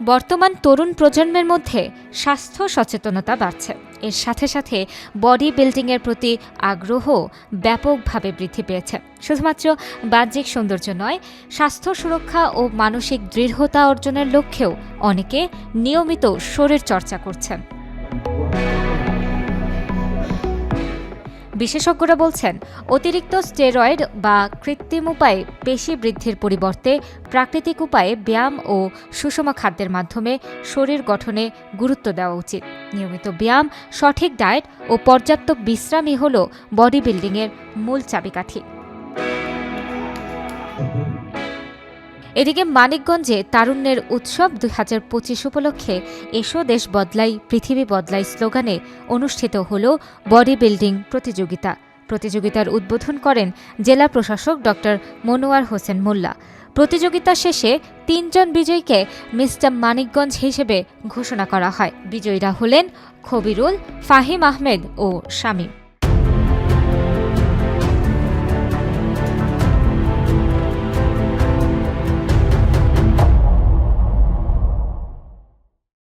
বর্তমান তরুণ প্রজন্মের মধ্যে স্বাস্থ্য সচেতনতা বাড়ছে। এর সাথে সাথে বডি বিল্ডিংয়ের প্রতি আগ্রহ ব্যাপকভাবে বৃদ্ধি পেয়েছে। শুধুমাত্র বাহ্যিক সৌন্দর্য নয়, স্বাস্থ্য সুরক্ষা ও মানসিক দৃঢ়তা অর্জনের লক্ষ্যেও অনেকে নিয়মিত শরীর চর্চা করছেন। বিশেষজ্ঞরা বলছেন, অতিরিক্ত স্টেরয়েড বা কৃত্রিম উপায়ে পেশি বৃদ্ধির পরিবর্তে প্রাকৃতিক উপায়ে ব্যায়াম ও সুষম খাদ্যের মাধ্যমে শরীর গঠনে গুরুত্ব দেওয়া উচিত। নিয়মিত ব্যায়াম, সঠিক ডায়েট ও পর্যাপ্ত বিশ্রামই হল বডি বিল্ডিংয়ের মূল চাবিকাঠি। এদিকে মানিকগঞ্জে তারুণ্যের উৎসব 2025 উপলক্ষে এসো দেশ বদলাই পৃথিবী বদলাই স্লোগানে অনুষ্ঠিত হল বডি বিল্ডিং প্রতিযোগিতা। প্রতিযোগিতার উদ্বোধন করেন জেলা প্রশাসক ড. মনোয়ার হোসেন মোল্লা। প্রতিযোগিতা শেষে 3 জন বিজয়ীকে মিস্টার মানিকগঞ্জ হিসেবে ঘোষণা করা হয়। বিজয়ীরা হলেন খবিরুল, ফাহিম আহমেদ ও শামীম।